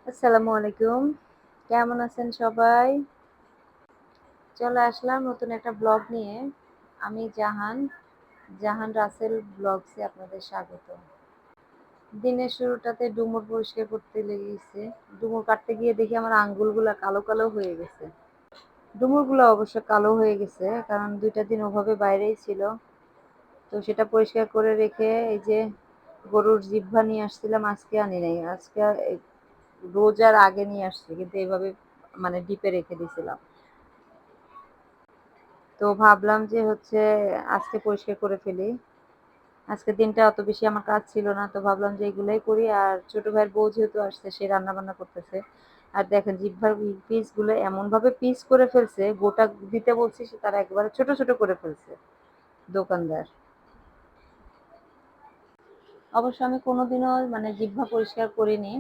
আসসালামু আলাইকুম। কেমন আছেন সবাই? চলে আসলাম নতুন একটা ব্লগ নিয়ে। আমি জাহান, জাহান রাসেল ব্লগসে আপনাদের স্বাগত। দিনের শুরুটাতে ডুমুর পরিষ্কার করতে লেগেছে। ডুমুর কাটতে গিয়ে দেখি আমার আঙ্গুলগুলা কালো, কালো হয়ে গেছে। ডুমুরগুলো অবশ্য কালো হয়ে গেছে কারণ ২ টা দিন ওভাবে বাইরেই ছিল। তো সেটা পরিষ্কার করে রেখে এই যে গরুর জিহ্বা নিয়ে আসছিলাম, আজকে আনি নাই। আজকে রোজার আগে নিয়ে আসছি কিন্তু এভাবে মানে ডিপে রেখে দিছিলাম। তো ভাবলাম যে হচ্ছে আজকে পরিষ্কার করে ফেলি। আজকের দিনটা অত বেশি আমার কাজ ছিল না, তো ভাবলাম যে এগুলাই করি। আর ছোট ভাইয়ের বউ যেহেতু আসছে, সে রান্না বান্না করতেছে। আর দেখেন জিহ্বার পিস গুলো এমন ভাবে পিস করে ফেলছে, গোটা দিতে বলছি সে তারা একেবারে ছোট ছোট করে ফেলছে দোকানদার। অবশ্য আমি কোনোদিনও মানে জিহ্বা পরিষ্কার করিনি,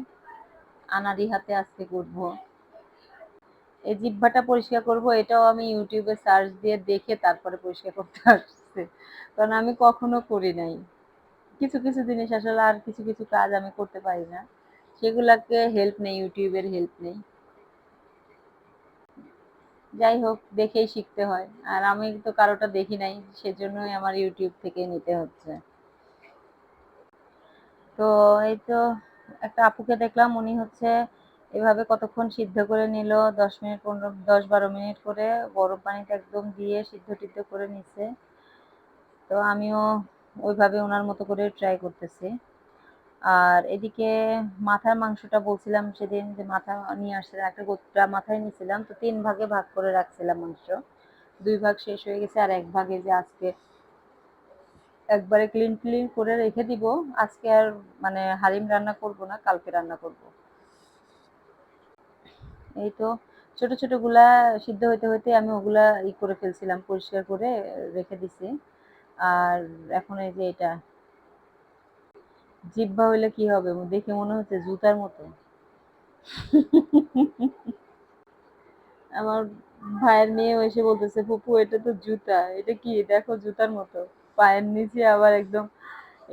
আনাড়ি হাতে আজকে করবো। এই জিহ্বাটা পরিষ্কার করব এটাও আমি ইউটিউবে সার্চ দিয়ে দেখে তারপরে পরিষ্কার করতে আসছে, কারণ আমি কখনো করি নাই। কিছু কিছু জিনিস আসলে আর কিছু কিছু কাজ আমি করতে পারি না, সেগুলাকে হেল্প নেই, ইউটিউবের হেল্প নেই। যাই হোক, দেখেই শিখতে হয়, আর আমি তো কারোটা দেখি নাই, সেজন্যই আমার ইউটিউব থেকে নিতে হচ্ছে। তো এই তো একটা আপুকে দেখলাম, উনি হচ্ছে এভাবে কতক্ষণ সিদ্ধ করে নিল, 10 মিনিট 15 10 12 মিনিট করে গরম পানিতে একদম দিয়ে সিদ্ধ টিদ্ধ করে নিছে। তো আমিও ওইভাবে ওনার মতো করে ট্রাই করতেছি। আর এদিকে মাথার মাংসটা বলছিলাম সেদিন যে মাথা নিয়ে আসছিলাম, একটা গোটা মাথায় নিয়েছিলাম, তো 3 ভাগে ভাগ করে রাখছিলাম মাংস। 2 ভাগ শেষ হয়ে গেছে, আর 1 ভাগে যে আজকে একবারে ক্লিন ক্লিন করে রেখে দিব। আজকে আর মানে হালিম রান্না করব না, কালকে রান্না করব। এই তো ছোট ছোট গুলা সিদ্ধ হইতে হইতে আমি ওগুলা করে ফেলছিলাম, পরিষ্কার করে রেখে দিছি। আর এখন এই যে এটা জিহ্বা হইলে কি হবে, দেখে মনে হচ্ছে জুতার মতো। আমার ভাইয়ের মেয়ে এসে বলতেছে, ফুপু এটা তো জুতা, এটা কি দেখো জুতার মতো, পায়ের নিচে আবার একদম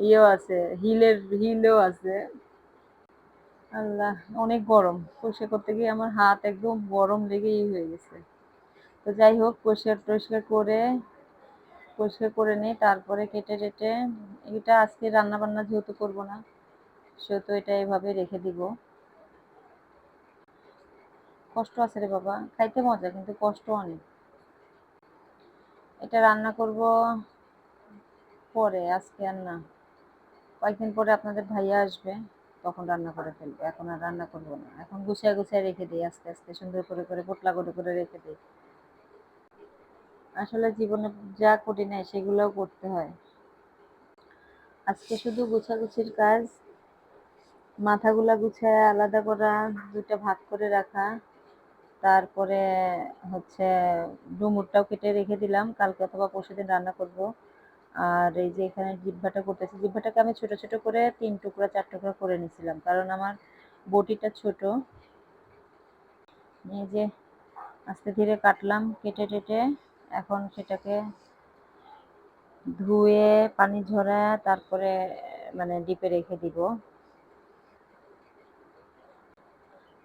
ইয়েও আছে, হিলেও আছে। আল্লাহ, অনেক গরম, পরিষ্কার করতে গিয়ে আমার হাত একদম গরম লেগে হয়ে গেছে। তো যাই হোক, পরিষ্কার করে নিই, তারপরে কেটে টেটে এটা আজকে রান্না বান্না যেহেতু করবো না, সেহেতু এটা এভাবে রেখে দিব। কষ্ট আছে রে বাবা, খাইতে মজা কিন্তু কষ্ট অনেক। এটা রান্না করব পরে, আজকে আর না। কয়েকদিন পরে আপনাদের ভাইয়া আসবে, তখন রান্না করে ফেলবো। এখন আর রান্না করবো না, এখন গুছিয়ে গুছিয়ে রেখে দিই, আস্তে আস্তে সুন্দর করে করে পোটলা করে রেখে দিই। আসলে জীবনে যা করি নাই সেগুলোও করতে হয়। আজকে শুধু গোছাগুছির কাজ, মাথাগুলা গুছায় আলাদা করা, 2টা ভাগ করে রাখা। তারপরে হচ্ছে ডুমুরটাও কেটে রেখে দিলাম, কালকে অথবা পরশুদিন রান্না করব। আর এই যে এখানে জিহ্বাটা করতেছি, জিহ্বাটাকে আমি ছোট ছোট করে 3 টুকরা 4 টুকরা করে নিছিলাম, কারণ আমার বটিটা ছোট। এই যে আস্তে ধীরে কাটলাম, কেটে টেটে এখন সেটাকে ধুয়ে পানি ঝরায় তারপরে মানে ডিপে রেখে দিব।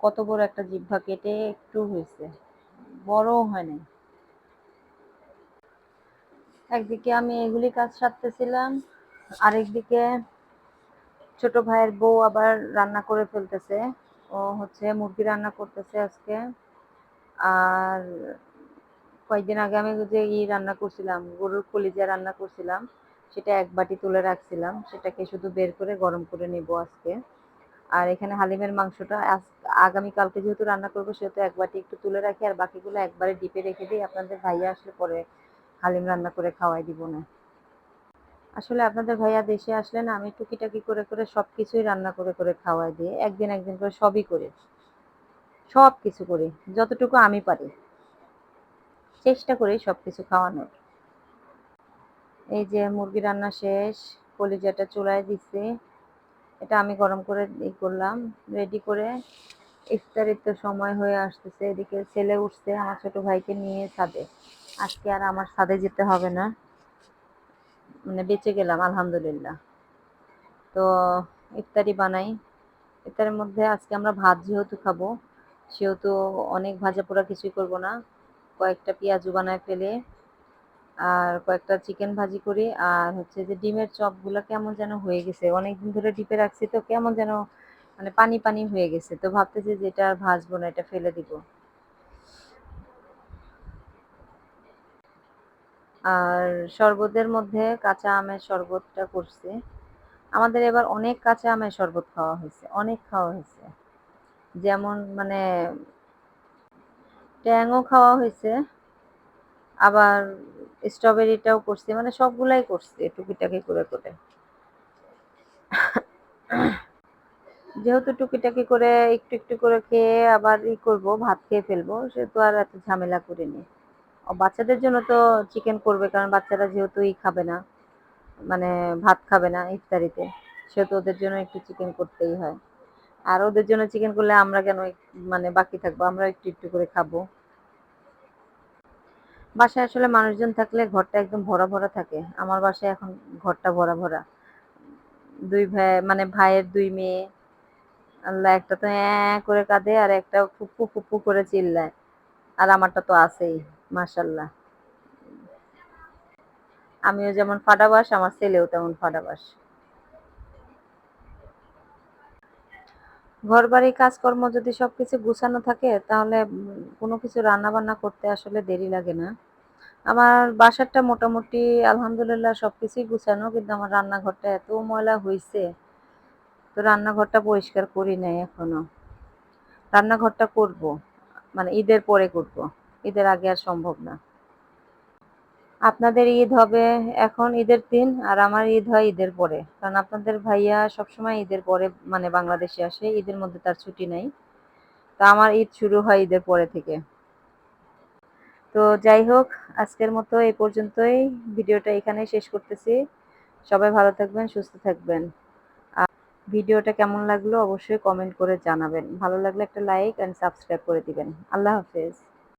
কত বড় একটা জিহ্বা, কেটে একটু হয়েছে, বড়ও হয় নাই। একদিকে আমি এগুলি কাজ সারতেছিলাম, আরেকদিকে ছোট ভাইয়ের বউ আবার রান্না করে ফেলতেছে। ও হচ্ছে মুরগি রান্না করতেছে আজকে। আর কয়েকদিন আগে আমি যে রান্না করছিলাম, গরুর কলিজা রান্না করছিলাম, সেটা 1 বাটি তুলে রাখছিলাম, সেটাকে শুধু বের করে গরম করে নিব আজকে। আর এখানে হালিমের মাংসটা আগামীকালকে যেহেতু রান্না করবো, সেহেতু 1 বাটি একটু তুলে রাখি, আর বাকিগুলো একবারে ডিপে রেখে দিই, আপনাদের ভাইয়া আসলে পরে হালিম রান্না করে খাওয়াই দিব না। আসলে আপনাদের ভাইয়া দেশে আসলে না, আমি টুকিটাকি করে করে সবকিছুই রান্না করে করে খাওয়াই দিই, একদিন একদিন করে সবই করি, সব কিছু করি, যতটুকু আমি পারি চেষ্টা করি সবকিছু খাওয়ানোর। এই যে মুরগি রান্না শেষ, কলিজাটা চুলায় দিচ্ছি, এটা আমি গরম করে করলাম, রেডি করে। ইফতারির তো সময় হয়ে আসতেছে, এদিকে ছেলে উঠছে আমার ছোট ভাইকে নিয়ে ছাদে। আজকে আর আমার ছাদে যেতে হবে না, মানে বেঁচে গেলাম আলহামদুলিল্লাহ। তো ইফতারি বানাই, এটার মধ্যে আজকে আমরা ভাত যেহেতু খাবো, সেহেতু অনেক ভাজা পোড়া কিছুই করব না। কয়েকটা পেঁয়াজু বানায় ফেলে আর কয়েকটা চিকেন ভাজি করি, আর হচ্ছে যে ডিমের চপগুলো কেমন যেন হয়ে গেছে, অনেকদিন ধরে ডিপে রাখছি তো কেমন যেন মানে পানি পানি হয়ে গেছে, তো ভাবতেছি যে এটা আর ভাজবো না, এটা ফেলে দিব। আর শরবতের মধ্যে কাঁচা আমের শরবতটা করছি। আমাদের এবার অনেক কাঁচা আমের শরবত খাওয়া হয়েছে, অনেক খাওয়া হয়েছে। যেমন মানে ট্যাংও খাওয়া হয়েছে, আবার স্ট্রবেরিটাও করছি, মানে সবগুলাই করছি টুকিটাকি করে করে। যেহেতু টুকিটাকি করে একটু একটু করে খেয়ে আবার করব, ভাত খেয়ে ফেলবো, সেহেতু আর এত ঝামেলা করিনি। বাচ্চাদের জন্য তো চিকেন করবে, কারণ বাচ্চারা যেহেতু খাবে না, মানে ভাত খাবে না ইফতারিতে, সেহেতু ওদের জন্য একটু চিকেন করতেই হয়। আর ওদের জন্য চিকেন করলে আমরা কেন মানে বাকি থাকবো, আমরা একটু একটু করে খাবো। বাসায় আসলে মানুষজন থাকলে ঘরটা একদম ভরা ভরা থাকে। আমার বাসায় এখন ঘরটা ভরা ভরা। দুই ভাই, মানে ভাইয়ের দুই মেয়ে। আল্লাহ, একটা তো করে কাঁদে আর একটা ফুপু ফুপু করে চিল্লায়। আর আমারটা তো আছেই, মাশাল্লাহ। আমিও যেমন ফাডাবাস, আমার ছেলেও তেমন ফাডাবাস। ঘরবাড়ি কাজকর্ম যদি সবকিছু গুছানো থাকে, তাহলে কোনো কিছু রান্না বান্না করতে আসলে দেরি লাগে না। আমার বাসারটা মোটামুটি আলহামদুলিল্লাহ সবকিছুই গুছানো, কিন্তু আমার রান্নাঘরটা এত ময়লা হইছে, তো রান্নাঘরটা পরিষ্কার করি নাই এখনো। রান্নাঘরটা করব, মানে ঈদের পরে করব, ঈদের আগে আর সম্ভব না। আপনাদের ঈদ হবে এখন ঈদের দিন, আর আমার ঈদ হয় ঈদের পরে, কারণ আপনাদের ভাইয়া সবসময় ঈদের পরে মানে বাংলাদেশে আসে, ঈদের মধ্যে তার ছুটি নাই। তা আমার ঈদ শুরু হয় ঈদের পরে থেকে। তো যাই হোক, আজকের মতো এই পর্যন্তই। ভিডিওটা এখানেই শেষ করতেছি। সবাই ভালো থাকবেন, সুস্থ থাকবেন। ভিডিওটা কেমন লাগলো অবশ্যই কমেন্ট করে জানাবেন। ভালো লাগলে একটা লাইক এন্ড সাবস্ক্রাইব করে দিবেন। আল্লাহ হাফেজ।